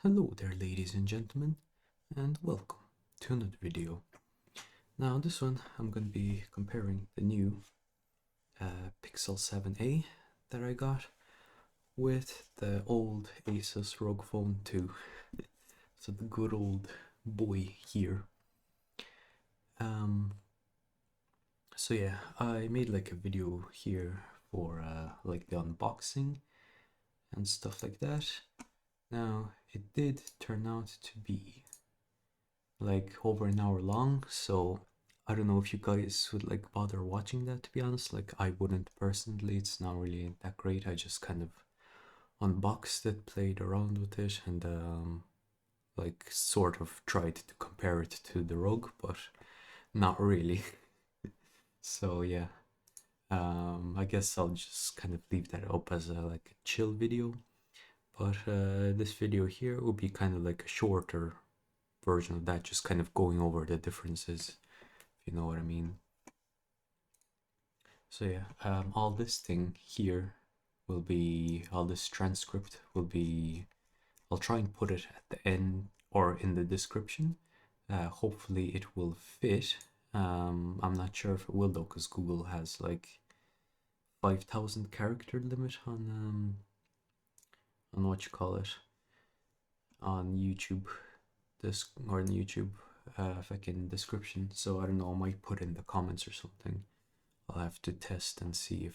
Hello there, ladies and gentlemen, and welcome to another video. Now, this one I'm going to be comparing the new Pixel 7a that I got with the old Asus ROG Phone 2. So the good old boy here. So yeah, I made like a video here for like the unboxing and stuff like that. Now, it did turn out to be like over an hour long, so I don't know if you guys would like bother watching that, to be honest. Like, I wouldn't personally, it's not really that great. I just kind of unboxed it, played around with it, and like sort of tried to compare it to the ROG, but not really. So yeah, I guess I'll just kind of leave that up as a like a chill video. But this video here will be kind of like a shorter version of that, just kind of going over the differences, if you know what I mean. So yeah, all this thing here will be, all this transcript will be, I'll try and put it at the end or in the description. Hopefully it will fit. I'm not sure if it will though, because Google has like 5,000 character limit on what you call it, on YouTube, this or in YouTube fucking description. So I don't know, I might put in the comments or something. I'll have to test and see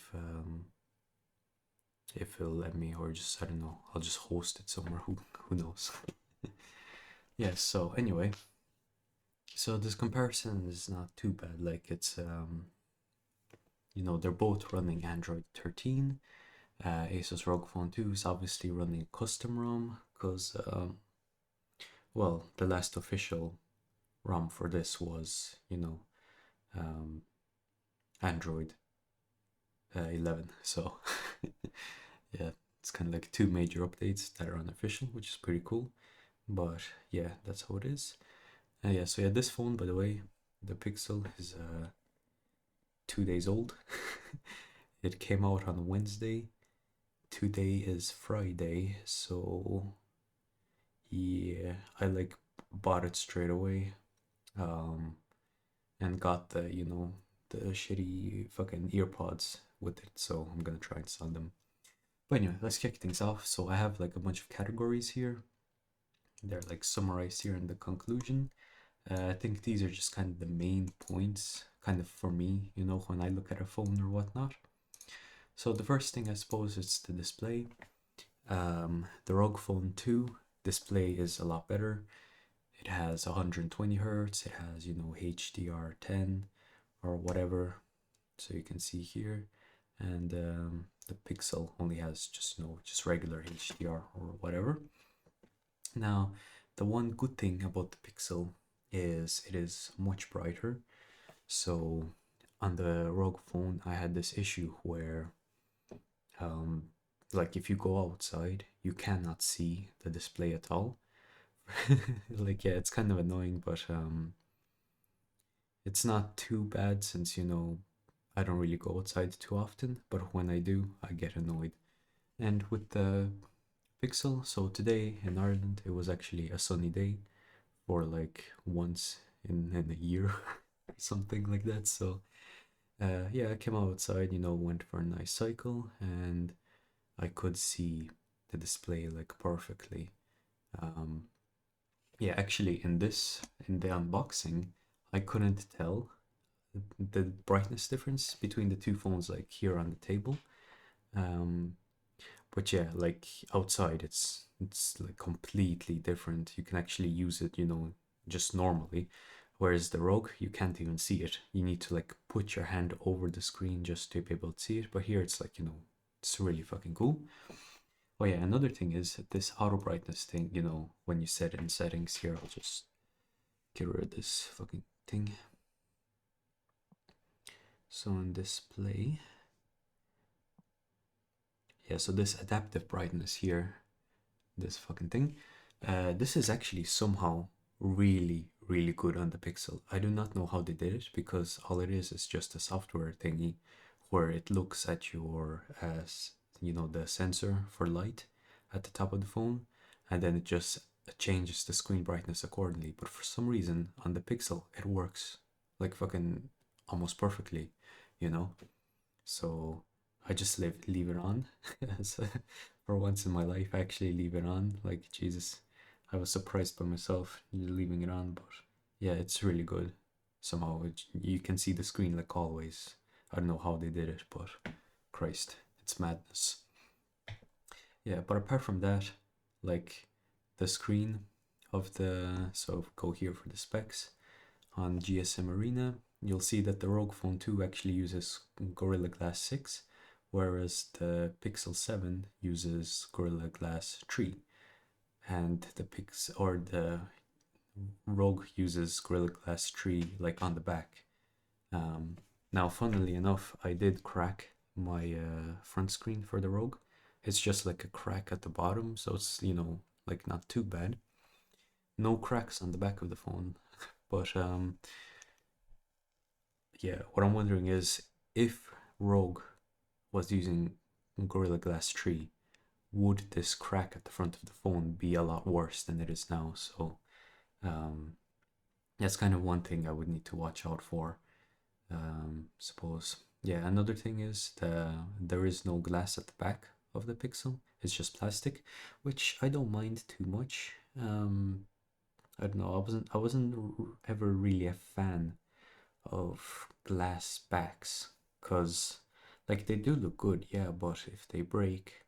if it'll let me, or just I don't know. I'll just host it somewhere. Who knows? Yeah. So anyway, so this comparison is not too bad. Like it's you know, they're both running Android 13. Asus ROG Phone 2 is obviously running custom ROM because well, the last official ROM for this was, you know, Android 11. So yeah, it's kind of like two major updates that are unofficial, which is pretty cool. But yeah, that's how it is. Yeah, so yeah, this phone, by the way, the Pixel is 2 days old. It came out on Wednesday. Today is Friday, so yeah, I like bought it straight away. And got the, you know, the shitty fucking earpods with it, so I'm gonna try and sell them. But anyway, let's kick things off. So I have like a bunch of categories here. They're like summarized here in the conclusion. I think these are just kind of the main points, kind of for me, you know, when I look at a phone or whatnot. So the first thing I suppose is the display. The ROG Phone 2 display is a lot better. It has 120 hertz. It has, you know, HDR10 or whatever. So you can see here, and the Pixel only has just, you know, just regular HDR or whatever. Now, the one good thing about the Pixel is it is much brighter. So on the ROG Phone, I had this issue where, like, if you go outside, you cannot see the display at all. Like, yeah, it's kind of annoying, but it's not too bad since, you know, I don't really go outside too often, but when I do, I get annoyed. And with the Pixel, so today in Ireland, it was actually a sunny day for like once in a year, something like that. So yeah, I came outside, you know, went for a nice cycle, and I could see the display like perfectly. Yeah, actually, in the unboxing, I couldn't tell the brightness difference between the two phones, like here on the table. But yeah, like outside, it's like completely different. You can actually use it, you know, just normally. Whereas the ROG, you can't even see it. You need to like put your hand over the screen just to be able to see it. But here it's like, you know, it's really fucking cool. Oh yeah, another thing is this auto brightness thing, you know, when you set it in settings here, I'll just get rid of this fucking thing. So in display, yeah, so this adaptive brightness here, this fucking thing, this is actually somehow really good on the Pixel. I do not know how they did it, because all it is just a software thingy where it looks at your, as you know, the sensor for light at the top of the phone, and then it just changes the screen brightness accordingly. But for some reason on the Pixel it works like fucking almost perfectly, you know. So I just leave it on. So, for once in my life, I actually leave it on. Like Jesus, I was surprised by myself leaving it on, but yeah, it's really good. Somehow you can see the screen like always. I don't know how they did it, but Christ, it's madness. Yeah, but apart from that, like the screen of the, so go here for the specs on GSM Arena, you'll see that the ROG Phone 2 actually uses Gorilla Glass 6, whereas the Pixel 7 uses Gorilla Glass 3, and the ROG uses Gorilla Glass 3 like on the back. Um, Now, funnily enough, I did crack my front screen for the ROG. It's just like a crack at the bottom, so it's, like not too bad. No cracks on the back of the phone, but yeah, what I'm wondering is if ROG was using Gorilla Glass 3, would this crack at the front of the phone be a lot worse than it is now? So um, that's kind of one thing I would need to watch out for. Suppose. Yeah, another thing is there is no glass at the back of the Pixel. It's just plastic, which I don't mind too much. I don't know. I wasn't ever really a fan of glass backs because like they do look good, yeah, but if they break,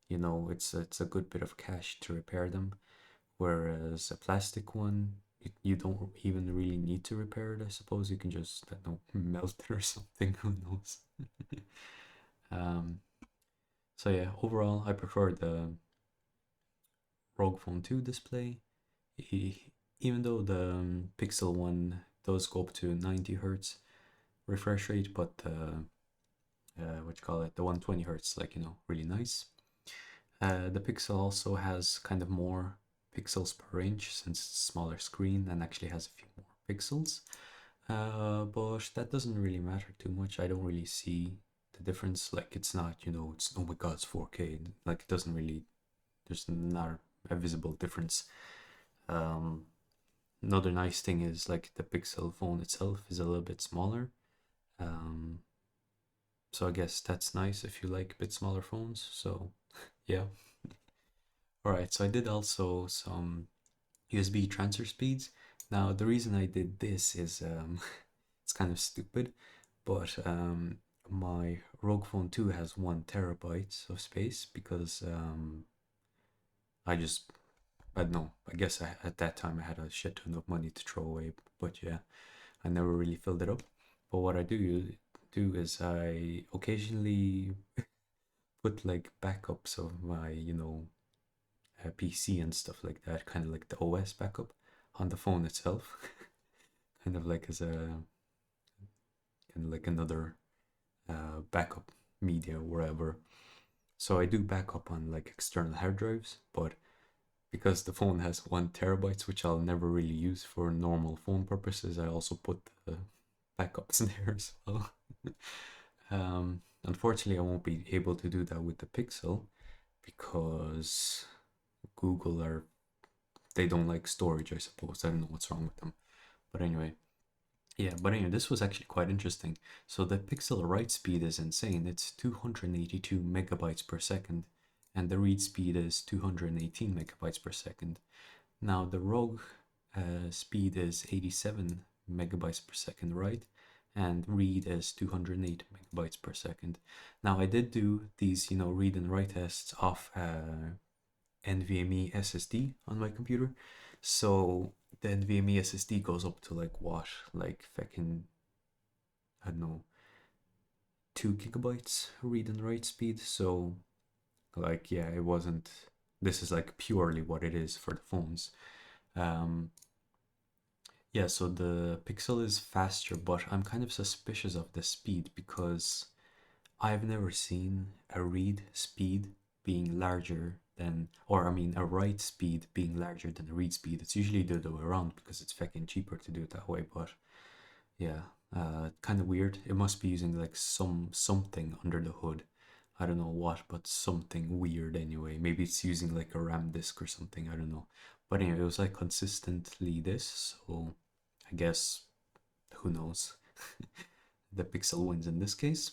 it's a good bit of cash to repair them. Whereas a plastic one, you don't even really need to repair it. I suppose you can just, I don't know, melt it or something. Who knows? um, so yeah, overall, I prefer the ROG Phone 2 display. Even though the Pixel one does go up to 90 hertz refresh rate, but what you call it, the 120 hertz, like really nice. The Pixel also has kind of more pixels per inch since it's a smaller screen and actually has a few more pixels. But that doesn't really matter too much. I don't really see the difference. Like it's not, it's oh my god, it's 4K. Like it doesn't really, there's not a visible difference. Um, Another nice thing is like the Pixel phone itself is a little bit smaller. Um, so I guess that's nice if you like a bit smaller phones. So yeah. All right. So I did also some USB transfer speeds. Now the reason I did this is it's kind of stupid, but my ROG Phone 2 has 1 terabyte of space because I just I don't know. I guess at that time I had a shit ton of money to throw away, but yeah, I never really filled it up. But what I do is I occasionally put like backups of my PC and stuff like that, kind of like the OS backup on the phone itself, kind of like as a kind of like another backup media wherever. So I do backup on like external hard drives, but because the phone has 1 terabyte, which I'll never really use for normal phone purposes, I also put the backups in there as well. Unfortunately, I won't be able to do that with the Pixel because Google they don't like storage, I suppose. I don't know what's wrong with them. But anyway, this was actually quite interesting. So the Pixel write speed is insane. It's 282 megabytes per second, and the read speed is 218 megabytes per second. Now the ROG speed is 87 megabytes per second write, and read is 208 megabytes per second. Now I did do these, read and write tests off NVMe SSD on my computer. So the NVMe SSD goes up to like what? Like fucking, I don't know, 2 gigabytes read and write speed. So like yeah, it wasn't, this is like purely what it is for the phones. Um yeah, so the Pixel is faster, but I'm kind of suspicious of the speed because I've never seen a read speed being larger than, or I mean, a write speed being larger than a read speed. It's usually the other way around because it's fucking cheaper to do it that way. But yeah, kind of weird. It must be using like something under the hood. I don't know what, but something weird anyway. Maybe it's using like a RAM disk or something, I don't know. But anyway, it was like consistently this, so I guess who knows. The Pixel wins in this case.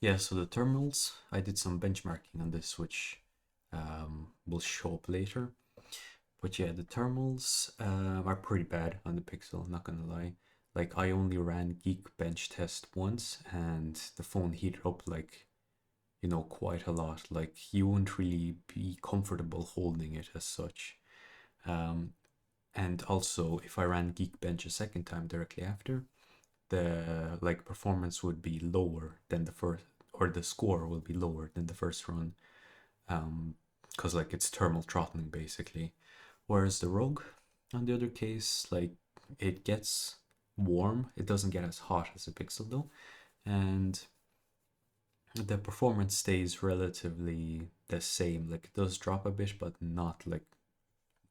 Yeah, so the terminals, I did some benchmarking on this, which will show up later. But yeah, the terminals are pretty bad on the Pixel, not gonna lie. Like I only ran Geekbench test once and the phone heated up like, you know, quite a lot. Like you wouldn't really be comfortable holding it as such. Um, and also if I ran Geekbench a second time directly after, the like performance would be lower than the first, or the score will be lower than the first run, because like it's thermal throttling basically. Whereas the ROG, on the other case, like it gets warm, it doesn't get as hot as the Pixel though, and the performance stays relatively the same. Like it does drop a bit, but not like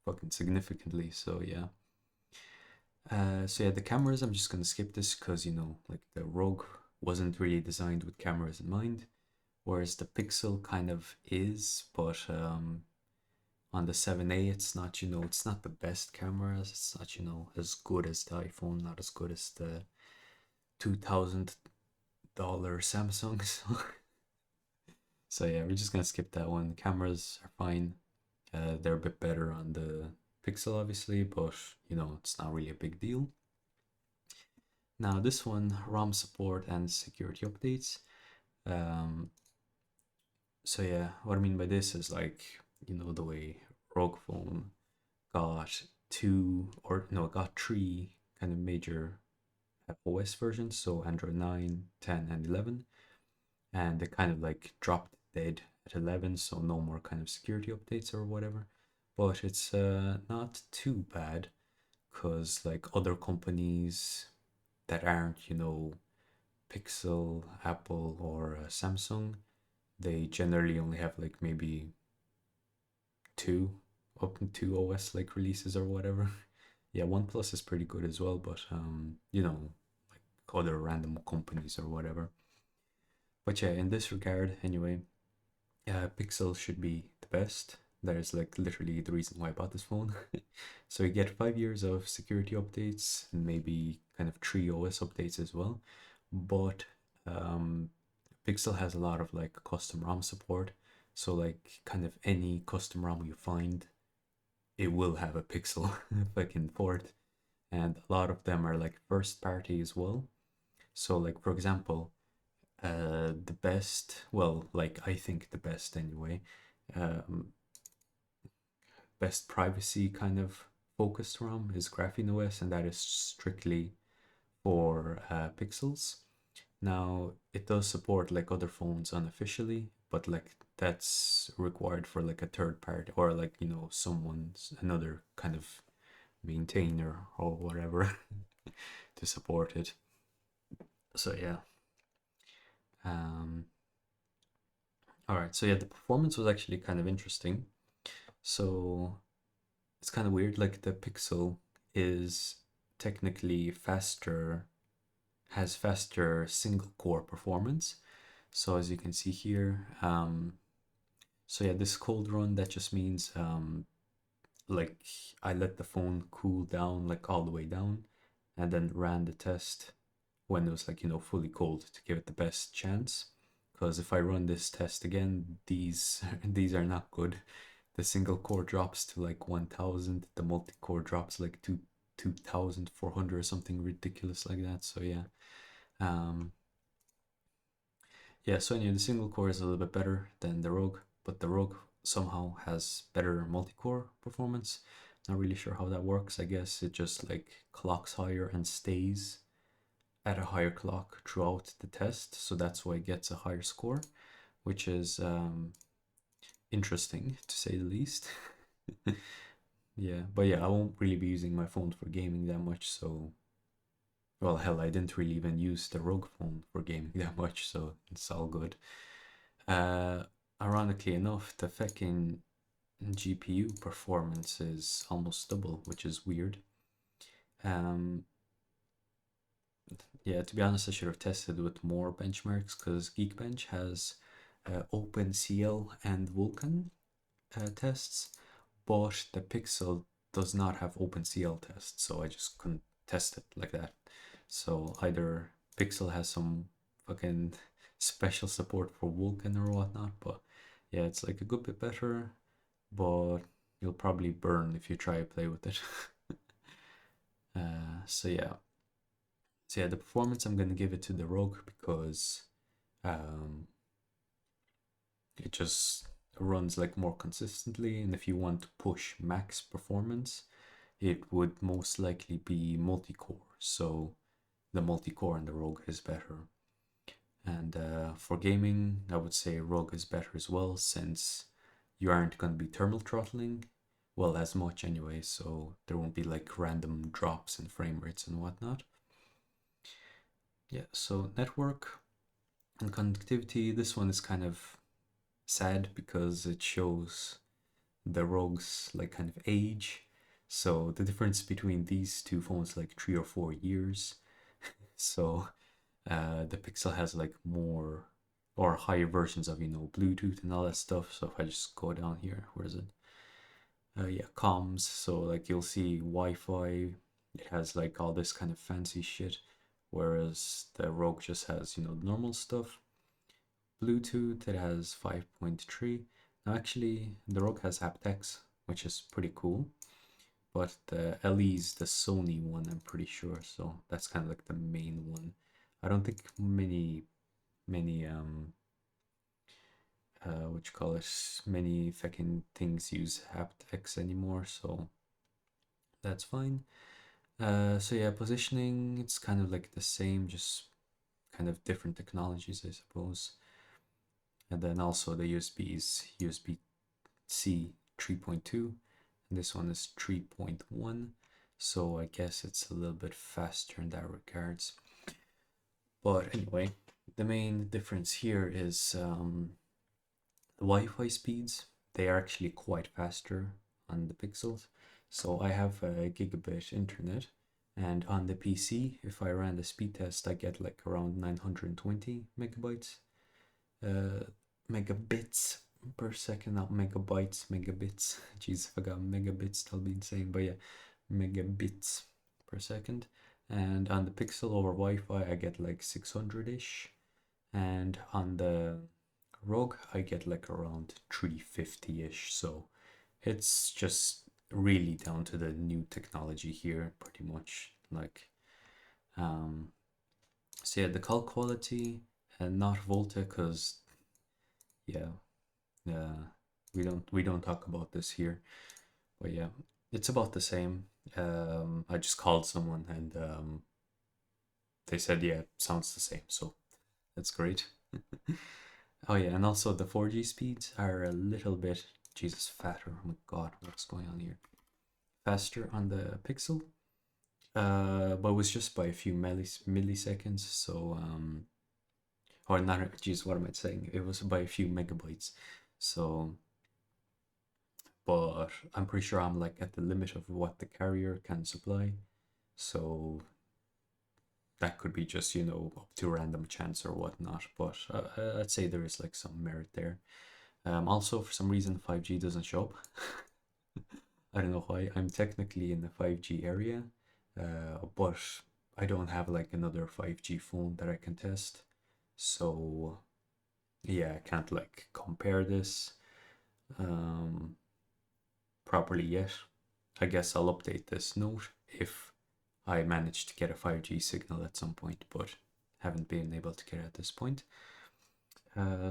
fucking significantly. So yeah. So yeah, the cameras, I'm just gonna skip this because you know, like the ROG wasn't really designed with cameras in mind, whereas the Pixel kind of is, but on the 7A, it's not, you know, it's not the best cameras. It's not, you know, as good as the iPhone, not as good as the $2,000 Samsung. So yeah, we're just gonna skip that one. Cameras are fine. They're a bit better on the Pixel, obviously, but you know, it's not really a big deal. Now this one, ROM support and security updates. Um, so yeah, what I mean by this is like, you know, the way ROG Phone got two, or no, it got three kind of major OS versions, so Android 9, 10, and 11. And they kind of like dropped dead at 11, so no more kind of security updates or whatever. But it's not too bad because like other companies that aren't, you know, Pixel, Apple, or Samsung, they generally only have like maybe two up to two OS like releases or whatever. Yeah, OnePlus is pretty good as well, but you know, like other random companies or whatever. But yeah, in this regard, anyway, Pixel should be the best. That is like literally the reason why I bought this phone. So you get 5 years of security updates and maybe kind of three OS updates as well. But um, Pixel has a lot of like custom ROM support. So like kind of any custom ROM you find, it will have a Pixel fucking port. And a lot of them are like first party as well. So like for example, the best, well, like I think the best anyway, um, best privacy kind of focused ROM is Graphene OS, and that is strictly for Pixels. Now it does support like other phones unofficially, but like that's required for like a third party or like you know someone's another kind of maintainer or whatever to support it. So yeah. Um, all right. So yeah, the performance was actually kind of interesting. So it's kind of weird. Like the Pixel is technically faster, has faster single core performance. So as you can see here, so yeah, this cold run, that just means like I let the phone cool down like all the way down and then ran the test when it was like, you know, fully cold to give it the best chance. Because if I run this test again, these these are not good. The single core drops to like 1000, the multi core drops like to 2400 or something ridiculous like that. So yeah. Um, yeah, so anyway, the single core is a little bit better than the ROG, but the ROG somehow has better multi-core performance. Not really sure how that works. I guess it just like clocks higher and stays at a higher clock throughout the test, so that's why it gets a higher score, which is interesting to say the least. Yeah, but yeah, I won't really be using my phone for gaming that much, so well, hell, I didn't really even use the ROG phone for gaming that much, so it's all good. Uh, Ironically enough, the fucking GPU performance is almost double, which is weird. Um, yeah, to be honest, I should have tested with more benchmarks because Geekbench has OpenCL and Vulkan tests, but the Pixel does not have OpenCL tests, so I just couldn't test it like that. So either Pixel has some fucking special support for Vulkan or whatnot, but yeah, it's like a good bit better, but you'll probably burn if you try to play with it. So yeah. So yeah, the performance I'm gonna give it to the ROG because um, it just runs like more consistently, and if you want to push max performance, it would most likely be multi-core. So the multi-core in the ROG is better. And for gaming, I would say ROG is better as well since you aren't going to be thermal throttling, well, as much anyway, so there won't be like random drops in frame rates and whatnot. Yeah, so network and connectivity, this one is kind of sad because it shows the ROG's like kind of age. So the difference between these two phones like 3 or 4 years. So the Pixel has like more or higher versions of Bluetooth and all that stuff. So if I just go down here, where is it? Yeah, comms. So like you'll see Wi-Fi. It has like all this kind of fancy shit, whereas the ROG just has normal stuff. Bluetooth, it has 5.3. Now actually, the ROG has haptics, which is pretty cool. But the LE is the Sony one, I'm pretty sure. So that's kind of like the main one. I don't think many what you call it, many fucking things use haptics anymore, so that's fine. So yeah, positioning, it's kind of like the same, just kind of different technologies, I suppose. And then also the USB is USB-C 3.2, and this one is 3.1. So I guess it's a little bit faster in that regards. But anyway, the main difference here is the Wi-Fi speeds. They are actually quite faster on the Pixels. So I have a gigabit internet, and on the PC, if I ran the speed test, I get like around 920 megabytes, uh, megabits per second, not megabytes, megabits. Jeez, if I got megabits, that'll be insane. But yeah, megabits per second. And on the Pixel over Wi-Fi, I get like 600-ish. And on the ROG, I get like around 350-ish. So it's just really down to the new technology here, pretty much. Like, so yeah, the call quality and not Volta, because yeah, we don't talk about this here, but yeah, it's about the same. I just called someone and they said yeah, sounds the same, so that's great. Oh yeah, and also the 4G speeds are a little bit, Jesus, fatter. Oh my god, what's going on here? Faster on the Pixel, but it was just by a few milliseconds. So or not. Geez, what am I saying? It was by a few megabytes. So, but I'm pretty sure I'm like at the limit of what the carrier can supply. So that could be just up to random chance or whatnot. But I'd say there is like some merit there. Also, for some reason, 5G doesn't show up. I don't know why. I'm technically in the 5G area, but I don't have like another 5G phone that I can test. So yeah, I can't like compare this um, properly yet. I guess I'll update this note if I manage to get a 5G signal at some point, but haven't been able to get at this point.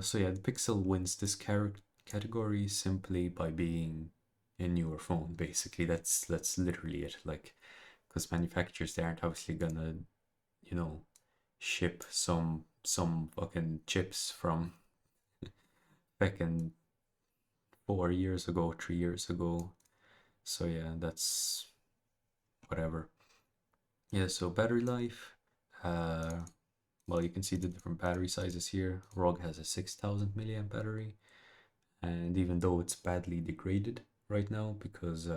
So yeah, the Pixel wins this category simply by being a newer phone. Basically, that's literally it. Like, because manufacturers, they aren't obviously gonna, you know, ship some fucking chips from fucking 4 years ago, 3 years ago. So yeah, that's whatever. Yeah. So battery life. Uh, well, you can see the different battery sizes here. ROG has a 6,000 milliamp battery, and even though it's badly degraded right now because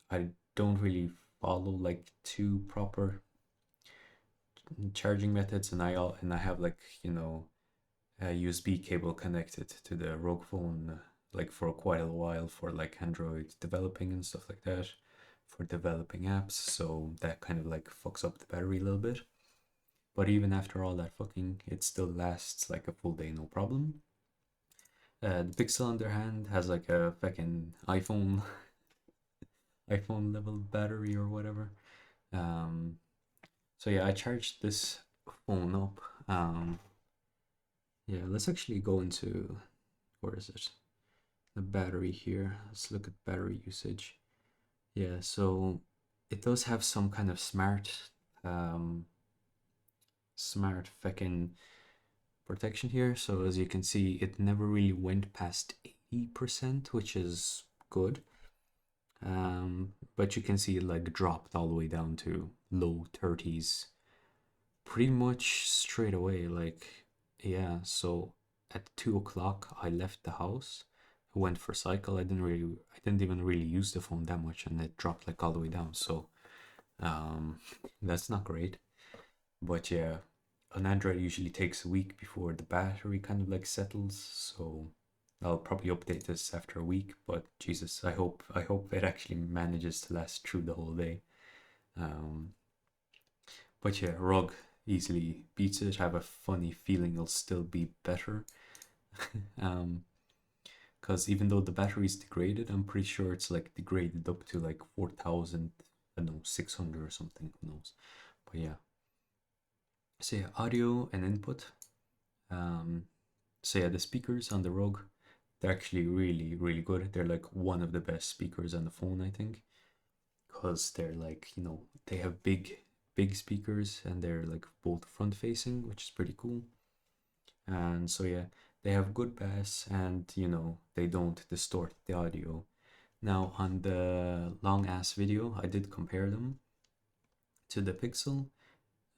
I don't really follow like two proper charging methods, and I have like USB cable connected to the ROG Phone, like for quite a while for like Android developing and stuff like that, for developing apps. So that kind of like fucks up the battery a little bit. But even after all that fucking, it still lasts like a full day, no problem. The Pixel on the other hand has like a fucking iPhone level battery or whatever. Um, so yeah, I charged this phone up. Yeah, let's actually go into, where is it? The battery here. Let's look at battery usage. Yeah, so it does have some kind of um, smart fucking protection here. So as you can see, it never really went past 80%, which is good. But you can see it like dropped all the way down to low 30s pretty much straight away. Like, yeah, so at 2 o'clock, I left the house. I went for a cycle. I didn't even really use the phone that much, and it dropped like all the way down. So, um, that's not great. But yeah, an Android usually takes a week before the battery kind of like settles. So I'll probably update this after a week. But Jesus, I hope it actually manages to last through the whole day. Um, but yeah, ROG easily beats it. I have a funny feeling it'll still be better. um, because even though the battery is degraded, I'm pretty sure it's like degraded up to like 4,000, I don't know, 600 or something, who knows. But yeah. So yeah, audio and input. Um, so yeah, the speakers on the ROG, they're actually really, really good. They're like one of the best speakers on the phone, I think, because they're like, they have big speakers and they're like both front facing, which is pretty cool. And so yeah, they have good bass and they don't distort the audio. Now on the long ass video, I did compare them to the Pixel,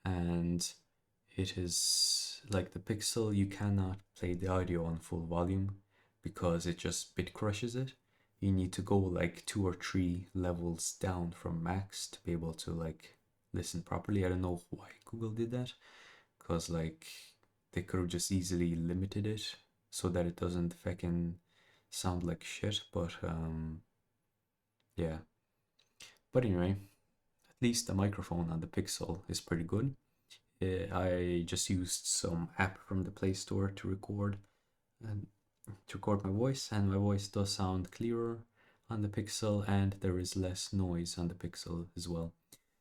and it is like the Pixel, you cannot play the audio on full volume because it just bit crushes it. You need to go like 2 or 3 levels down from max to be able to like listen properly. I don't know why Google did that, because like they could have just easily limited it so that it doesn't fucking sound like shit. But yeah. But anyway, at least the microphone on the Pixel is pretty good. I just used some app from the Play Store and to record my voice, and my voice does sound clearer on the Pixel, and there is less noise on the Pixel as well.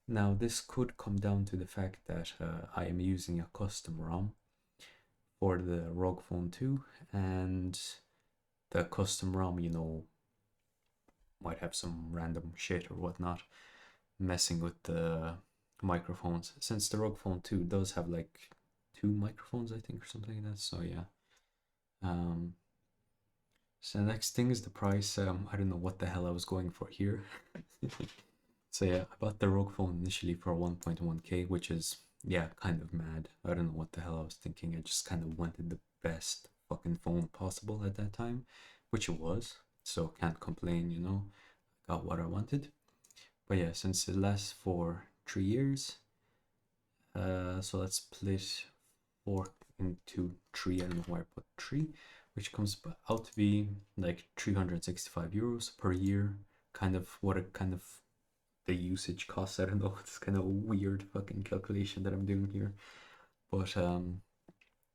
Now, this could come down to the fact that I am using a custom ROM for the ROG Phone 2, and the custom ROM, might have some random shit or whatnot messing with the microphones. Since the ROG Phone 2 does have like 2 microphones, I think, or something like that. So yeah. Um, so the next thing is the price. I don't know what the hell I was going for here. So yeah, I bought the ROG Phone initially for 1.1k, which is, yeah, kind of mad. I don't know what the hell I was thinking. I just kind of wanted the best fucking phone possible at that time, which it was. So can't complain, Got what I wanted. But yeah, since it lasts for 3 years, so let's split 4 into 3. I don't know why I put 3, which comes out to be like 365 euros per year. Kind of what a kind of the usage costs. I don't know. It's kind of a weird fucking calculation that I'm doing here. But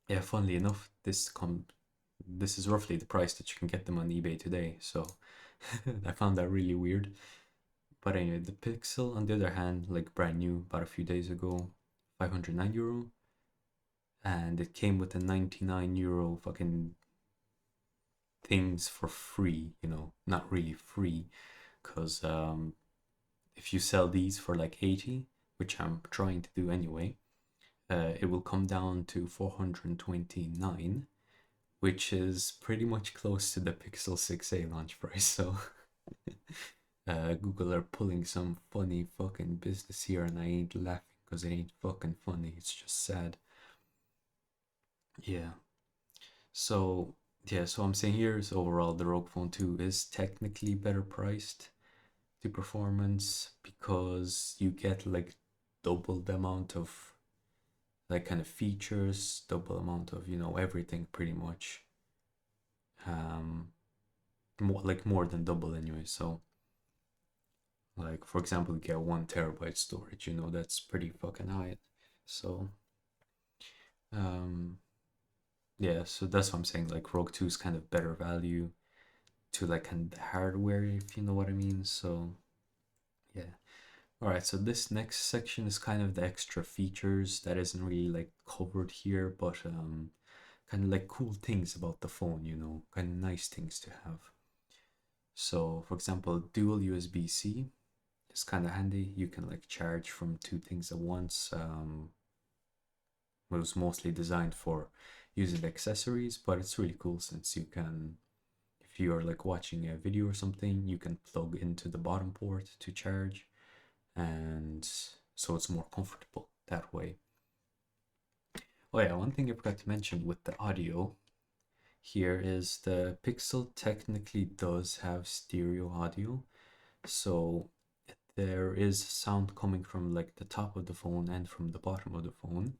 yeah, funnily enough, this is roughly the price that you can get them on eBay today. So I found that really weird. But anyway, the Pixel, on the other hand, like brand new, about a few days ago, 509 euro, and it came with a 99 euro fucking things for free. Not really free, because if you sell these for like 80, which I'm trying to do anyway, it will come down to 429, which is pretty much close to the Pixel 6a launch price. So Google are pulling some funny fucking business here, and I ain't laughing because it ain't fucking funny. It's just sad. Yeah. So yeah, so I'm saying here is overall the ROG Phone 2 is technically better priced to performance because you get like double the amount of like kind of features, double amount of, you know, everything pretty much. Um, more than double anyway. So like for example, you get 1 terabyte storage, you know, that's pretty fucking high. So um, yeah, so that's what I'm saying. Like Rogue 2 is kind of better value to like kind of the hardware, if you know what I mean. So yeah. All right, so this next section is kind of the extra features that isn't really like covered here, but kind of like cool things about the phone, you know, kind of nice things to have. So for example, dual USB-C is kind of handy. You can like charge from two things at once. It was mostly designed for using accessories, but it's really cool since you can, if you're like watching a video or something, you can plug into the bottom port to charge, and so it's more comfortable that way. Oh yeah, one thing I forgot to mention with the audio here is the Pixel technically does have stereo audio, so there is sound coming from like the top of the phone and from the bottom of the phone,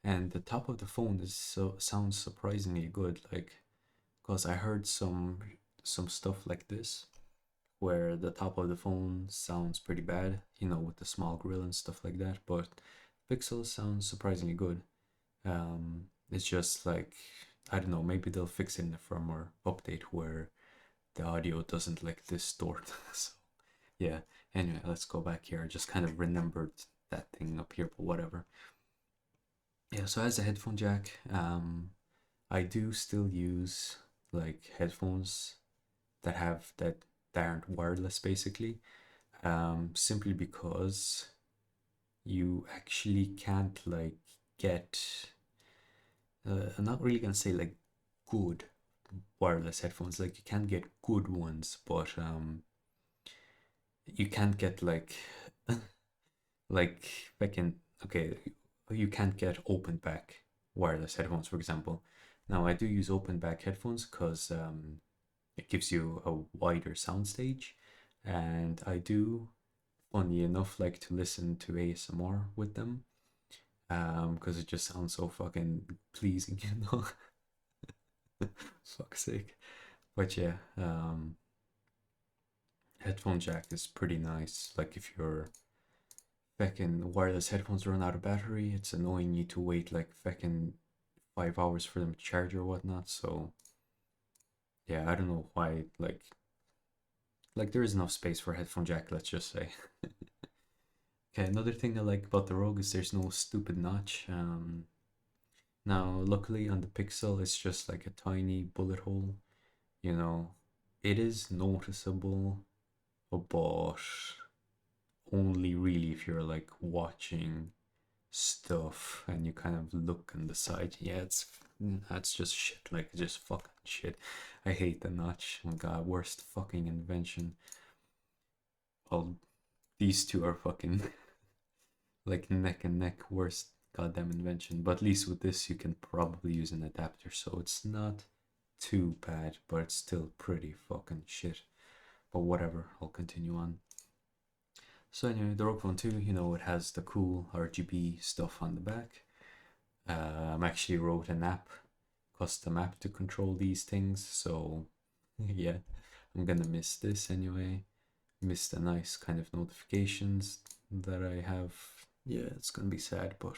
and the top of the phone is sounds surprisingly good, like because I heard some stuff like this where the top of the phone sounds pretty bad, you know, with the small grill and stuff like that, but Pixel sounds surprisingly good. It's just like, I don't know, maybe they'll fix it in the firmware update where the audio doesn't like distort. So yeah, anyway, let's go back here. I just kind of remembered that thing up here, but whatever. Yeah, so as a headphone jack, I do still use like headphones that aren't wireless basically, simply because you actually can't like get I'm not really gonna say like good wireless headphones. Like you can get good ones, but you can't get like back in okay, you can't get open back wireless headphones, for example. Now I do use open back headphones because it gives you a wider soundstage, and I do, funny enough, like to listen to ASMR with them, because it just sounds so fucking pleasing, you know. Fuck's sake. But yeah, headphone jack is pretty nice. Like if your fucking wireless headphones run out of battery, it's annoying you to wait like fucking 5 hours for them to charge or whatnot. So yeah, I don't know why like there is enough space for a headphone jack, let's just say. Okay, another thing I like about the Rogue is there's no stupid notch. Now luckily on the Pixel it's just like a tiny bullet hole, you know. It is noticeable, but only really if you're like watching stuff and you kind of look on the side. Yeah, that's just shit. Like just fucking shit. I hate the notch. Oh my god, worst fucking invention. Well, these two are fucking like neck and neck worst goddamn invention. But at least with this, you can probably use an adapter, so it's not too bad. But it's still pretty fucking shit. But whatever, I'll continue on. So anyway, the ROG Phone 2, you know, it has the cool RGB stuff on the back. I actually wrote an app, custom app to control these things. So yeah, I'm gonna miss this anyway. Miss the nice kind of notifications that I have. Yeah, it's gonna be sad, but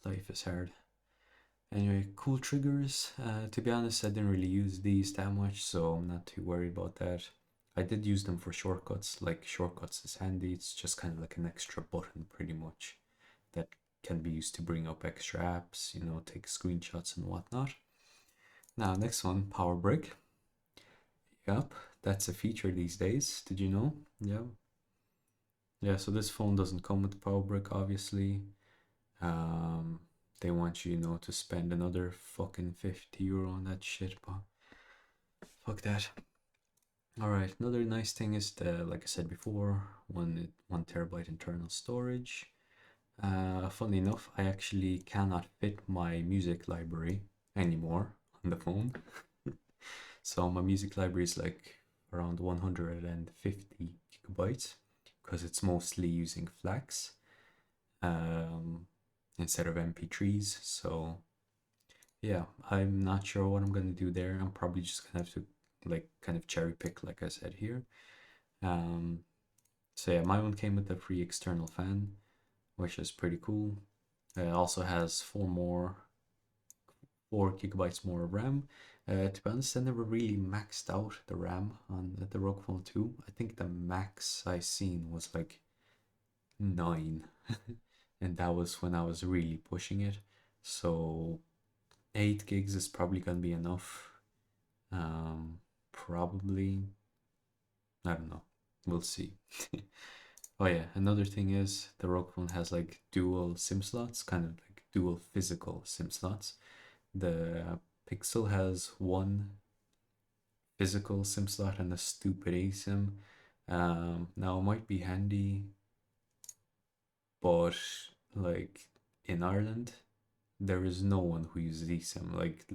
life is hard. Anyway, cool triggers. To be honest, I didn't really use these that much, so I'm not too worried about that. I did use them for shortcuts. Like shortcuts is handy. It's just kind of like an extra button, pretty much, that can be used to bring up extra apps, you know, take screenshots and whatnot. Now, next one, power brick. Yep, that's a feature these days. Did you know? Yeah. Yeah, so this phone doesn't come with power brick, obviously. Um, they want you, you know, to spend another fucking 50 euro on that shit, but fuck that. All right, another nice thing is the, like I said before, 1 terabyte internal storage. Funnily enough, I actually cannot fit my music library anymore on the phone. So my music library is like around 150 gigabytes because it's mostly using Flax. Um, instead of MP3s. So yeah, I'm not sure what I'm gonna do there. I'm probably just gonna have to like kind of cherry pick, like I said here. Um, so yeah, my one came with a free external fan, which is pretty cool. It also has 4 gigabytes more of RAM. To be honest, I never really maxed out the RAM on the ROG Phone 2. I think the max I seen was like 9, and that was when I was really pushing it. So 8 gigs is probably gonna be enough. Probably, I don't know. We'll see. Oh yeah, another thing is the ROG Phone has like dual SIM slots, kind of like dual physical SIM slots. The Pixel has one physical SIM slot and a stupid eSIM. Now it might be handy, but like in Ireland, there is no one who uses eSIM. Like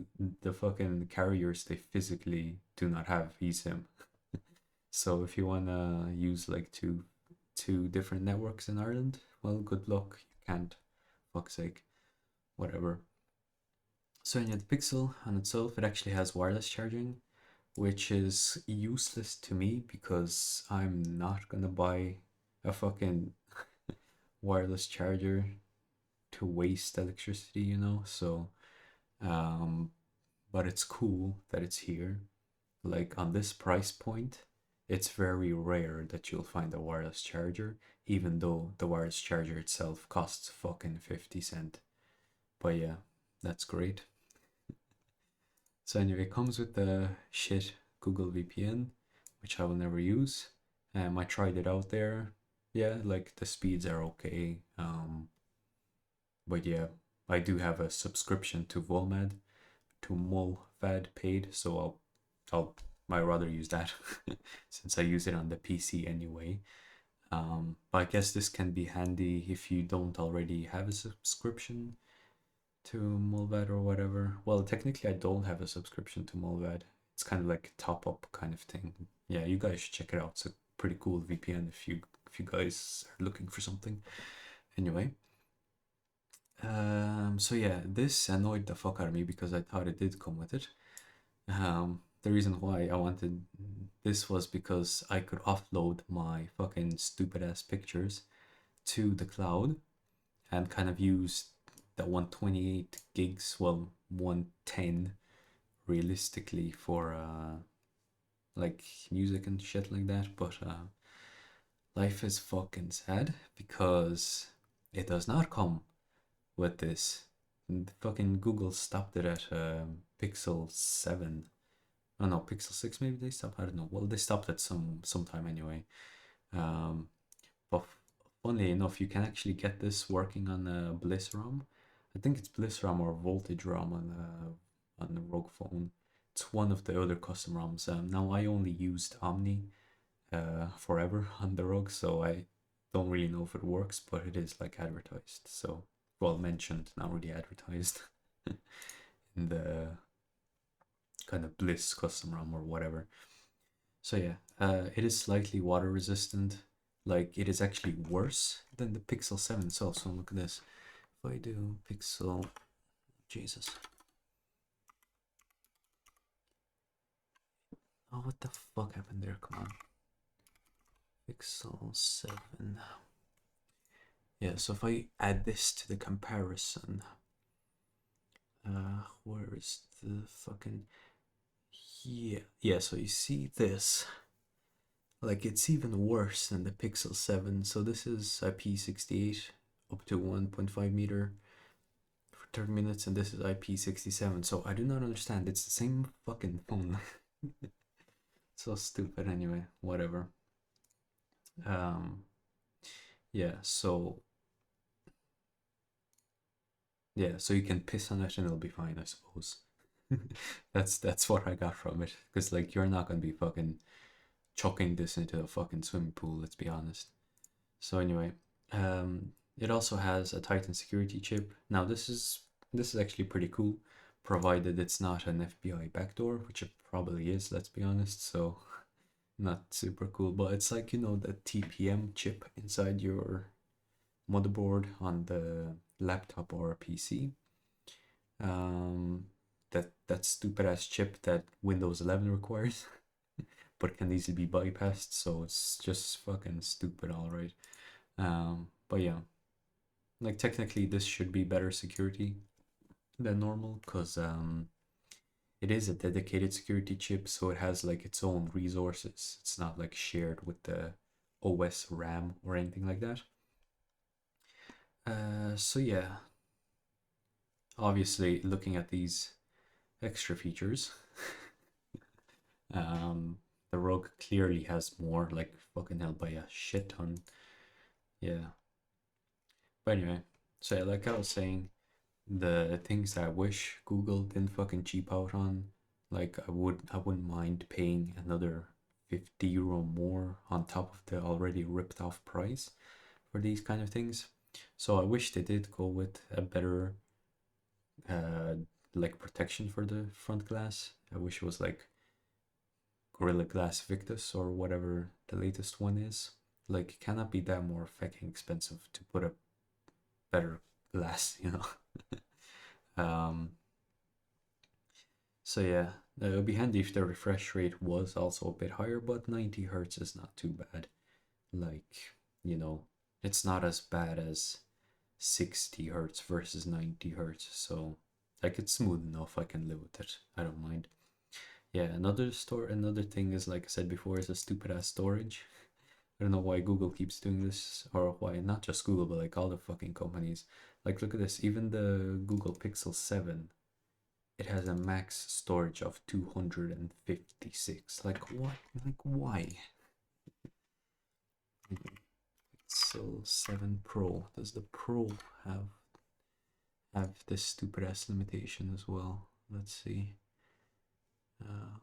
the fucking carriers, they physically do not have eSIM. So if you wanna use like two different networks in Ireland, well, good luck. You can't. Fuck's sake. Whatever. So yeah, the Pixel on itself, it actually has wireless charging, which is useless to me because I'm not gonna buy a fucking wireless charger to waste electricity, you know? So, um, but it's cool that it's here. Like on this price point, it's very rare that you'll find a wireless charger, even though the wireless charger itself costs fucking 50 cent. But yeah, that's great. So anyway, it comes with the shit Google VPN, which I will never use. I tried it out there. Yeah, like the speeds are okay. But yeah, I do have a subscription to Mulvad paid, so I'll might rather use that since I use it on the PC anyway. But I guess this can be handy if you don't already have a subscription to Mulvad or whatever. Well, technically, I don't have a subscription to Mulvad. It's kind of like a top up kind of thing. Yeah, you guys should check it out. It's a pretty cool VPN if you guys are looking for something. Anyway, so yeah, this annoyed the fuck out of me because I thought it did come with it. The reason why I wanted this was because I could offload my fucking stupid ass pictures to the cloud and kind of use the 128 gigs, well, 110 realistically for like music and shit like that. But life is fucking sad because it does not come with this. Fucking Google stopped it at Pixel 7. Oh no, Pixel 6 maybe they stopped. I don't know. Well, they stopped at sometime anyway. Um, but funnily enough, you can actually get this working on a Bliss ROM. I think it's Bliss ROM or Voltage ROM on the ROG Phone. It's one of the other custom ROMs. Now I only used Omni forever on the ROG, so I don't really know if it works, but it is like advertised. So well mentioned, not really advertised in the kind of Bliss custom ROM or whatever. So yeah, it is slightly water resistant. Like it is actually worse than the Pixel 7 itself. So look at this. If I do Pixel, Jesus. Oh, what the fuck happened there? Come on. Pixel 7. Yeah, so if I add this to the comparison, where is the fucking, yeah, so you see this, like it's even worse than the Pixel 7. So this is IP68 up to 1.5 meter for 30 minutes, and this is IP67. So I do not understand. It's the same fucking phone. So stupid anyway, whatever. Um yeah, so yeah, so you can piss on it and it'll be fine, I suppose. That's what I got from it. Because like you're not gonna be fucking chucking this into a fucking swimming pool, let's be honest. So anyway, it also has a Titan security chip. Now this is actually pretty cool, provided it's not an FBI backdoor, which it probably is, let's be honest. So not super cool, but it's like, you know, the TPM chip inside your motherboard on the laptop or a PC. Um, that stupid ass chip that Windows 11 requires, but can easily be bypassed. So it's just fucking stupid, all right. But yeah, like technically this should be better security than normal because it is a dedicated security chip, so it has like its own resources. It's not like shared with the OS RAM or anything like that. So yeah, obviously looking at these extra features, um, the ROG clearly has more, like fucking hell by a shit ton. Yeah. But anyway, so yeah, like I was saying, the things that I wish Google didn't fucking cheap out on, like I wouldn't mind paying another €50 more on top of the already ripped off price for these kind of things. So I wish they did go with a better uh like protection for the front glass. I wish it was like Gorilla Glass Victus or whatever the latest one is. Like it cannot be that more fucking expensive to put a better glass, you know. um So yeah, it would be handy if the refresh rate was also a bit higher, but 90 hertz is not too bad. Like, you know, it's not as bad as 60 hertz versus 90 hertz. So like it's smooth enough. I can live with it. I don't mind. Yeah, another thing is like I said before is a stupid ass storage. I don't know why Google keeps doing this, or why not just Google, but like all the fucking companies. Like look at this, even the Google Pixel 7, it has a max storage of 256. Like what? Like why? Pixel 7 Pro. Does the Pro have this stupid ass limitation as well? Let's see.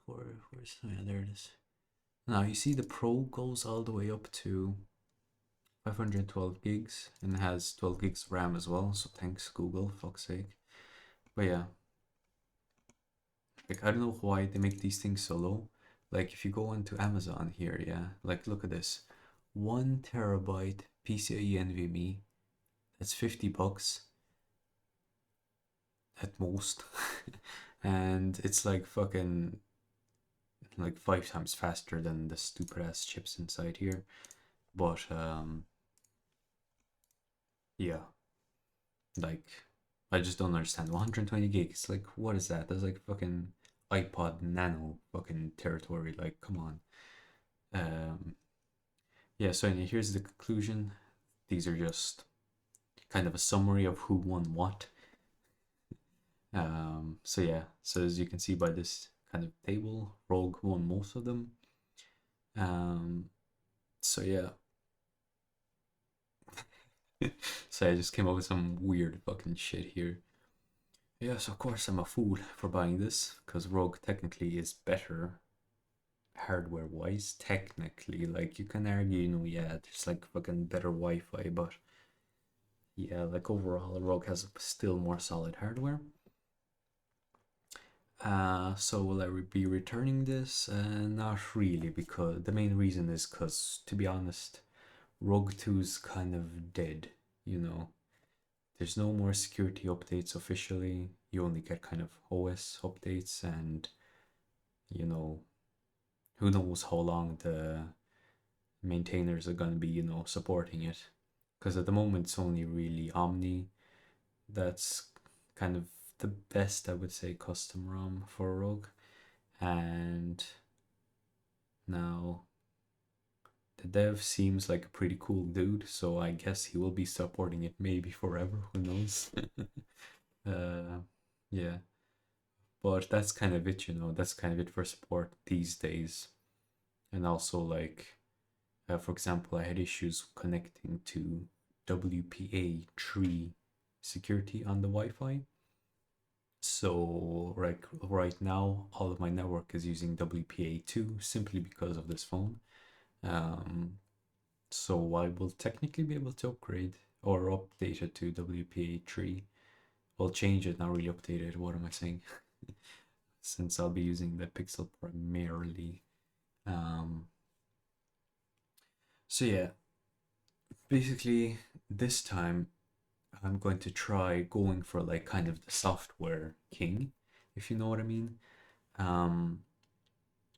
Where's oh yeah, there it is. Now you see the Pro goes all the way up to 512 gigs and has 12 gigs RAM as well. So thanks Google, fuck's sake. But yeah, like I don't know why they make these things so low. Like if you go into Amazon here, yeah, like look at this, 1 terabyte PCIe NVMe. That's $50 at most, and it's like fucking like 5 times faster than the stupid ass chips inside here. But yeah, like I just don't understand. 120 gigs, like what is that? That's like fucking iPod Nano fucking territory. Like come on. Yeah, so anyway, here's the conclusion. These are just kind of a summary of who won what. So yeah, so as you can see by this kind of table, Rogue won most of them. So yeah, so I just came up with some weird fucking shit here. Yes, of course I'm a fool for buying this, because Rogue technically is better hardware wise. Technically, like you can argue, you know, yeah, there's like fucking better Wi-Fi, but yeah, like overall, Rogue has still more solid hardware. So will I be returning this? Not really, because the main reason is because, to be honest, Rogue 2 is kind of dead, you know. There's no more security updates officially. You only get kind of OS updates, and you know, who knows how long the maintainers are going to be, you know, supporting it. Because at the moment, it's only really Omni that's kind of the best, I would say, custom ROM for Rogue. And now the dev seems like a pretty cool dude, so I guess he will be supporting it maybe forever, who knows. Yeah, but that's kind of it, you know, that's kind of it for support these days. And also, like, for example, I had issues connecting to WPA3 security on the Wi-Fi. So right now, all of my network is using WPA2 simply because of this phone. Um, so I will technically be able to upgrade or update it to WPA3. Well, change it, not really update it. What am I saying? Since I'll be using the Pixel primarily. Um, so yeah, basically this time I'm going to try going for like kind of the software king, if you know what I mean. Um,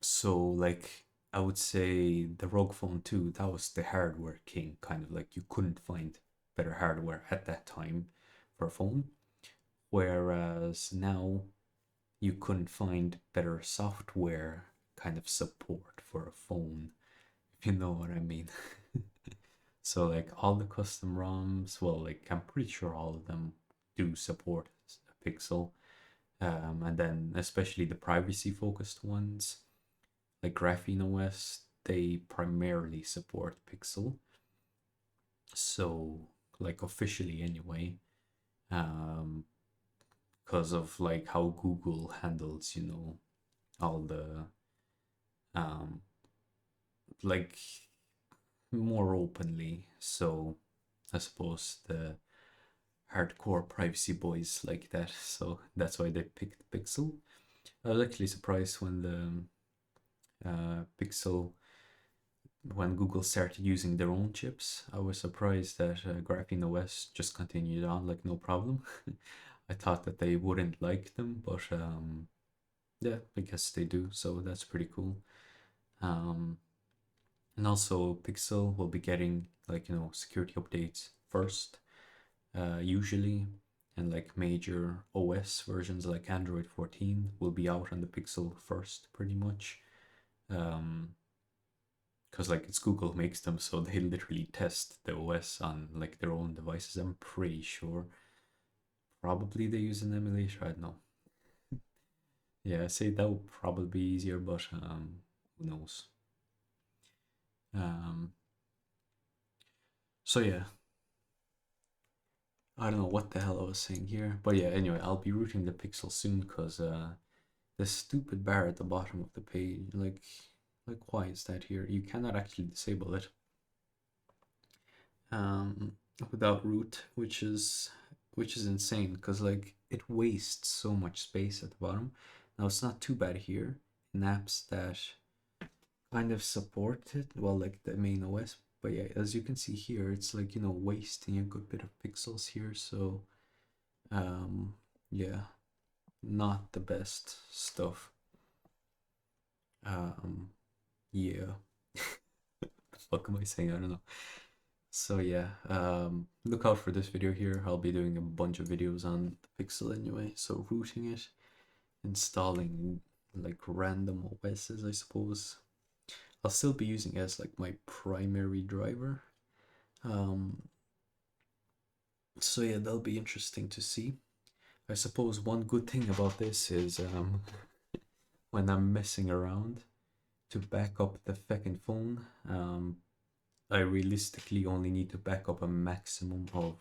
so like I would say the ROG Phone 2, that was the hardware king, kind of like you couldn't find better hardware at that time for a phone. Whereas now you couldn't find better software kind of support for a phone, if you know what I mean. So like all the custom ROMs, well, like I'm pretty sure all of them do support a Pixel. And then especially the privacy focused ones, like Graphene OS, they primarily support Pixel. So like officially anyway, um, because of like how Google handles, all the um like more openly. So I suppose the hardcore privacy boys like that. So that's why they picked Pixel. I was actually surprised when the Pixel, when Google started using their own chips. I was surprised that Graphene OS just continued on like no problem. I thought that they wouldn't like them, but yeah, I guess they do. So that's pretty cool. Um, and also Pixel will be getting like security updates first, usually, and like major OS versions like Android 14 will be out on the Pixel first, pretty much. Because like it's Google makes them, so they literally test the OS on like their own devices. I'm pretty sure. Probably they use an emulator. I don't know. Yeah, I say that would probably be easier, but who knows? Um, so yeah, I don't know what the hell I was saying here, but yeah. Anyway, I'll be rooting the Pixel soon because the stupid bar at the bottom of the page, like why is that here? You cannot actually disable it um, without root, which is insane because like it wastes so much space at the bottom. Now it's not too bad here in apps that kind of support it, well, like the main OS. But yeah, as you can see here, it's like wasting a good bit of pixels here. So um, yeah, not the best stuff. Um, yeah. What am I saying? I don't know. So yeah, look out for this video here. I'll be doing a bunch of videos on the Pixel anyway. So rooting it, installing like random OSs, I suppose. I'll still be using it as like my primary driver. Um, so yeah, that'll be interesting to see. I suppose one good thing about this is when I'm messing around to back up the second phone, I realistically only need to back up a maximum of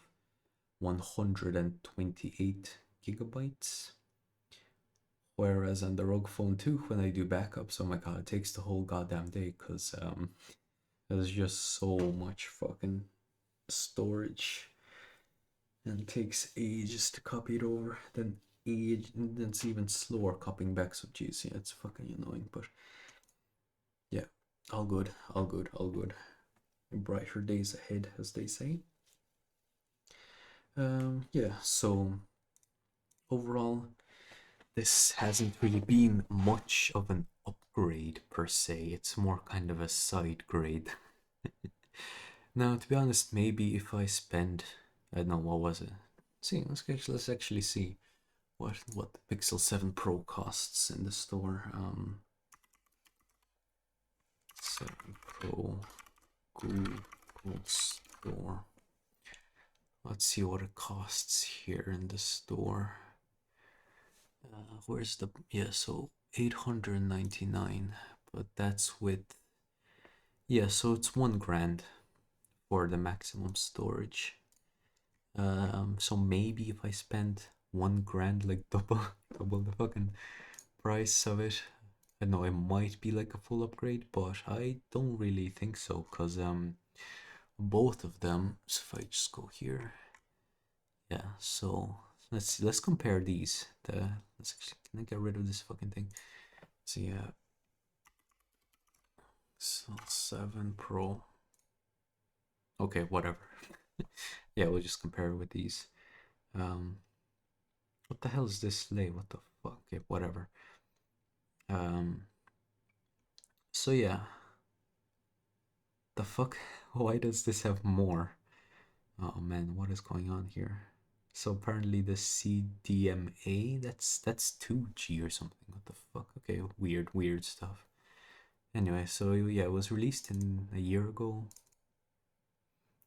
128 gigabytes. Whereas on the ROG Phone 2, when I do backups, oh my god, it takes the whole goddamn day because there's just so much fucking storage and it takes ages to copy it over. Then and then it's even slower copying back. So geez, yeah, it's fucking annoying. But yeah, all good, all good, all good. Brighter days ahead, as they say. Yeah. So overall, this hasn't really been much of an upgrade per se. It's more kind of a side grade. Now, to be honest, maybe if I spend, I don't know, what was it? See, let's actually see what the Pixel 7 Pro costs in the store. 7 Pro Google Store. Let's see what it costs here in the store. Where's the, yeah, so 899, but that's with, yeah, so it's 1 grand for the maximum storage. So maybe if I spend 1 grand, like double the fucking price of it, I know it might be like a full upgrade, but I don't really think so, because both of them, so if I just go here, yeah, so let's see, let's compare these. Let's actually, can I get rid of this fucking thing? So yeah, so 7 Pro. Okay, whatever. Yeah, we'll just compare it with these. Um, what the hell is this lay? What the fuck? Okay, whatever. Um, so yeah, the fuck? Why does this have more? Oh man, what is going on here? So apparently the CDMA, that's 2G or something. What the fuck? Okay, weird stuff. Anyway, so yeah, it was released in a year ago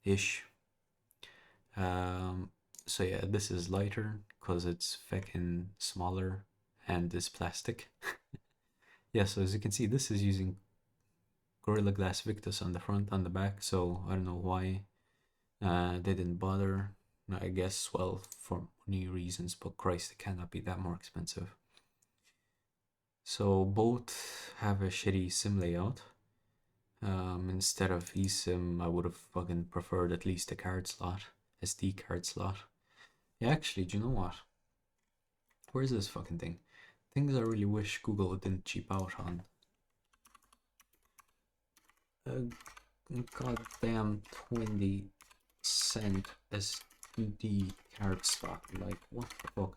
ish. Um, so yeah, this is lighter because it's fucking smaller and it's plastic. Yeah, so as you can see, this is using Gorilla Glass Victus on the front, on the back. So I don't know why they didn't bother. I guess, well, for money reasons, but Christ, it cannot be that more expensive. So both have a shitty SIM layout. Instead of eSIM, I would have fucking preferred at least a card slot, SD card slot. Yeah, actually, do you know what? Where's this fucking thing? Things I really wish Google didn't cheap out on. Goddamn 20-cent SD card slot. Like, what the fuck?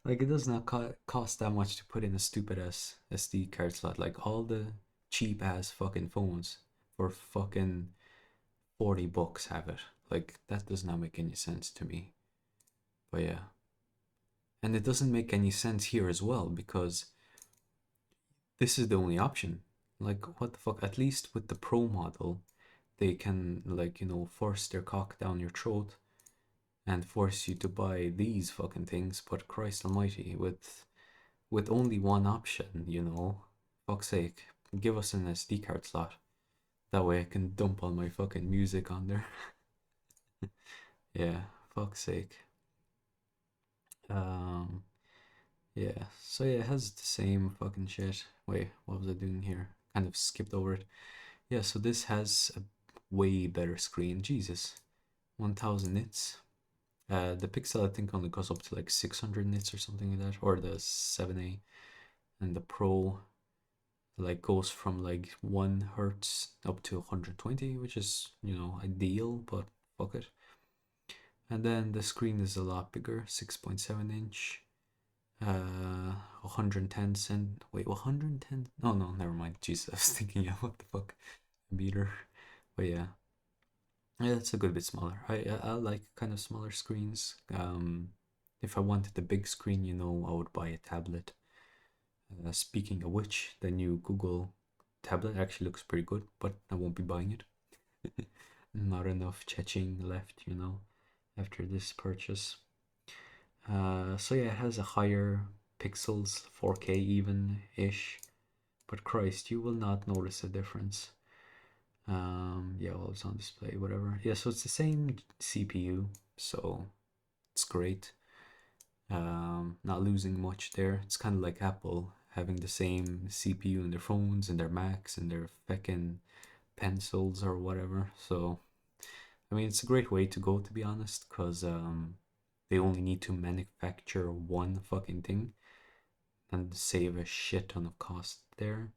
Like, it does not cost that much to put in a stupid ass SD card slot. Like, all the cheap ass fucking phones for fucking 40 bucks have it. Like, that does not make any sense to me. But yeah. And it doesn't make any sense here as well because this is the only option. Like, what the fuck? At least with the Pro model, they can, like, force their cock down your throat and force you to buy these fucking things. But Christ almighty, with only one option, fuck's sake, give us an SD card slot. That way I can dump all my fucking music on there. Yeah, fuck's sake. Um, yeah, so yeah, it has the same fucking shit. Wait, what was I doing here? Kind of skipped over it. Yeah, so this has a way better screen. Jesus, 1000 nits. The Pixel I think only goes up to like 600 nits or something like that, or the 7A, and the Pro like goes from like 1 hertz up to 120, which is ideal, but fuck it. And then the screen is a lot bigger, 6.7 inch. 110 cent. Wait, 110? No, no, never mind. Jesus, I was thinking, yeah, what the fuck, meter. But yeah, yeah, it's a good bit smaller. I like kind of smaller screens. If I wanted the big screen, I would buy a tablet. Speaking of which, the new Google tablet actually looks pretty good, but I won't be buying it. Not enough cheching left, after this purchase. So yeah, it has a higher pixels, 4K even-ish, but Christ, you will not notice a difference. Yeah, well, it's on display, whatever. Yeah, so it's the same CPU, so it's great. Not losing much there. It's kind of like Apple having the same CPU in their phones and their Macs and their feckin' pencils or whatever. So, I mean, it's a great way to go, to be honest, because they only need to manufacture one fucking thing and save a shit ton of cost there.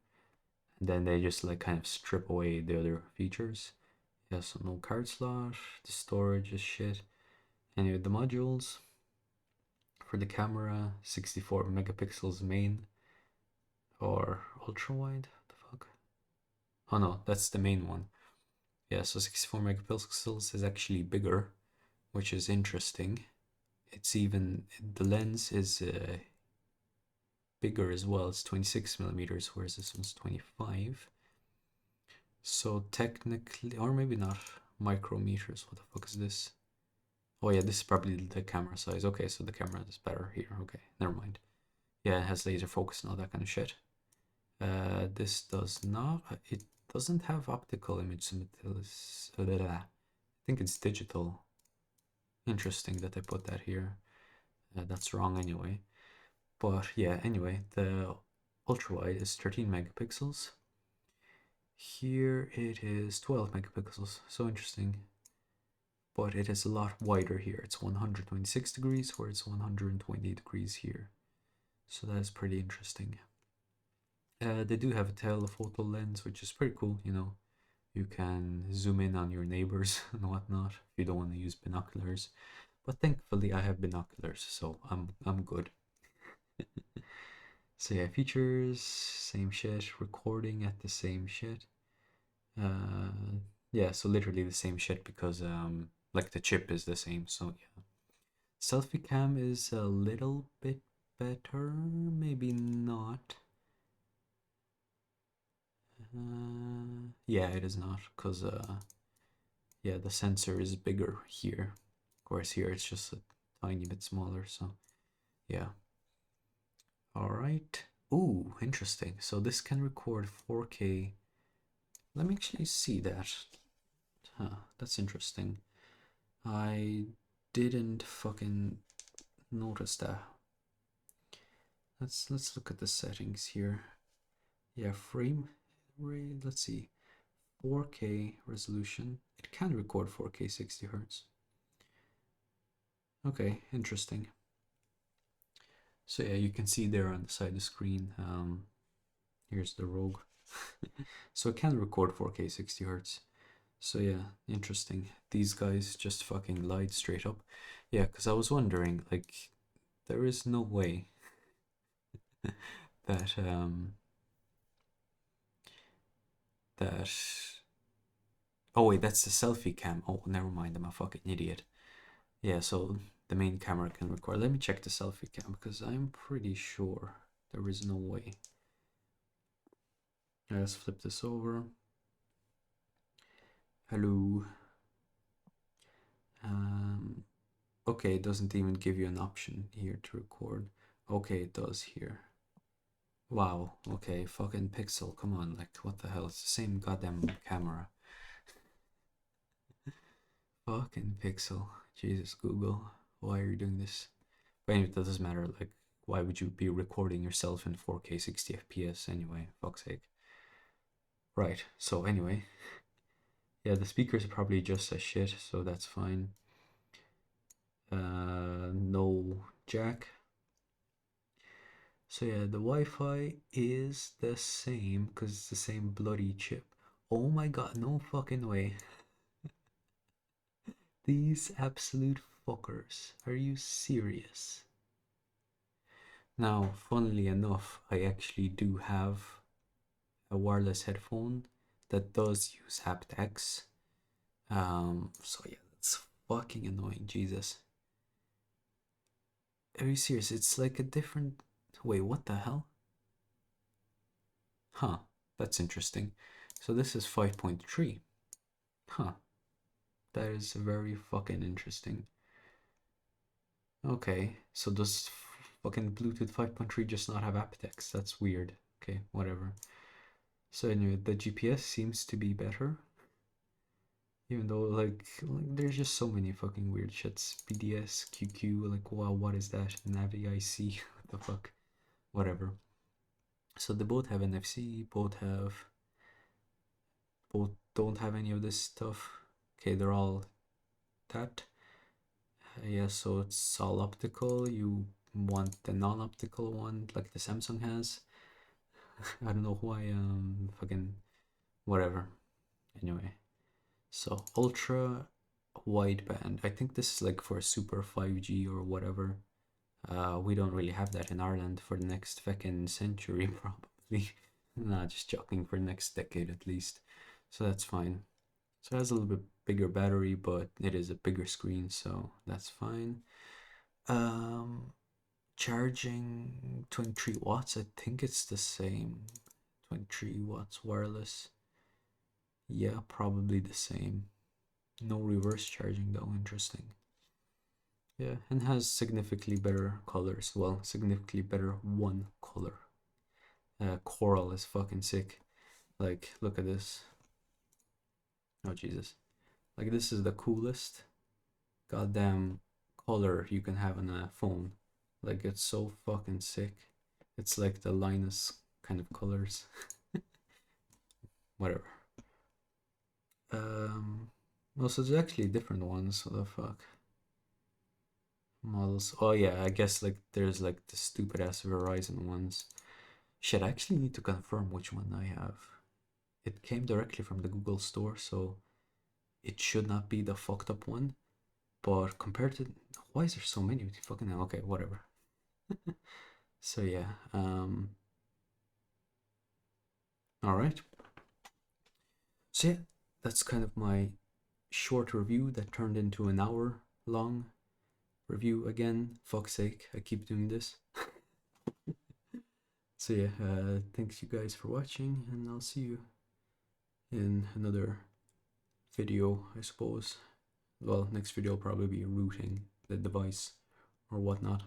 And then they just like kind of strip away the other features. Yeah, so no card slot, the storage is shit. Anyway, the modules for the camera, 64 megapixels main or ultra wide. What the fuck? Oh no, that's the main one. Yeah, so 64 megapixels is actually bigger, which is interesting. It's even the lens is bigger as well. It's 26 millimeters, whereas this one's 25. So technically, or maybe not, micrometers. What the fuck is this? Oh yeah, this is probably the camera size. Okay, so the camera is better here. Okay, never mind. Yeah, it has laser focus and all that kind of shit. This does not. It doesn't have optical image simultaneous. I think it's digital. Interesting that I put that here. That's wrong anyway. But yeah, anyway, the ultra wide is 13 megapixels. Here it is 12 megapixels. So interesting. But it is a lot wider here. It's 126 degrees, where it's 120 degrees here. So that is pretty interesting. They do have a telephoto lens, which is pretty cool, You can zoom in on your neighbors and whatnot if you don't want to use binoculars. But thankfully I have binoculars, so I'm good. So yeah, features, same shit. Recording at the same shit. Yeah, so literally the same shit because like the chip is the same. So yeah, selfie cam is a little bit better, maybe not. Yeah, it is not because yeah, the sensor is bigger here. Of course, here it's just a tiny bit smaller. So yeah. All right. Ooh, interesting. So this can record 4K. Let me actually see that. Huh, that's interesting. I didn't fucking notice that. Let's look at the settings here. Yeah, frame rate. Let's see. 4K resolution. It can record 4K 60 hertz. Okay, interesting. So yeah, you can see there on the side of the screen. Here's the ROG. So it can record 4K 60 hertz. So yeah, interesting. These guys just fucking lied straight up. Yeah, because I was wondering, like, there is no way that that oh wait, that's the selfie cam. Oh, never mind, I'm a fucking idiot. Yeah, so the main camera can record. Let me check the selfie cam because I'm pretty sure there is no way. Let's flip this over. Hello. Um, okay, it doesn't even give you an option here to record. Okay, it does here. Wow, okay, fucking Pixel, come on, like, what the hell? It's the same goddamn camera. Fucking Pixel. Jesus, Google, why are you doing this? But anyway, that doesn't matter, like, why would you be recording yourself in 4K 60 FPS anyway? Fuck's sake. Right, so anyway, yeah, the speakers are probably just as shit, so that's fine. No jack. So yeah, the Wi-Fi is the same because it's the same bloody chip. Oh my god, no fucking way. These absolute fuckers. Are you serious? Now, funnily enough, I actually do have a wireless headphone that does use haptics. So yeah, that's fucking annoying, Jesus. Are you serious? It's like a different. Wait, what the hell? Huh, that's interesting. So this is 5.3. Huh, that is very fucking interesting. Okay, so does fucking Bluetooth 5.3 just not have aptX? That's weird. Okay, whatever. So anyway, the GPS seems to be better. Even though like there's just so many fucking weird shits. BDS, QQ, like wow, what is that? Navi IC, what the fuck? Whatever. So they both have NFC, both don't have any of this stuff. Okay, they're all that. Yeah, so it's all optical. You want the non-optical one like the Samsung has. I don't know why, fucking whatever. Anyway, so ultra wideband. I think this is like for super 5G or whatever. We don't really have that in Ireland for the next fucking century, probably. Nah, just joking, for the next decade at least. So that's fine. So it has a little bit bigger battery, but it is a bigger screen, so that's fine. Um, Charging 23 watts, I think it's the same. 23 watts wireless. Yeah, probably the same. No reverse charging though, interesting. Yeah, and has significantly better colors. Well, significantly better one color. Coral is fucking sick. Like, look at this. Oh, Jesus. Like, this is the coolest goddamn color you can have on a phone. Like, it's so fucking sick. It's like the Linus kind of colors. Whatever. Also, there's actually different ones. What the fuck? Models. Oh yeah, I guess like there's like the stupid ass Verizon ones. Shit, I actually need to confirm which one I have. it came directly from the Google store, so it should not be the fucked up one. But compared to, why is there so many? Fucking hell. Okay, whatever. So yeah, all right. So yeah, that's kind of my short review that turned into an hour long review again. Fuck's sake, I keep doing this. So yeah, thanks you guys for watching, and I'll see you in another video, I suppose. Well, next video will probably be rooting the device or whatnot.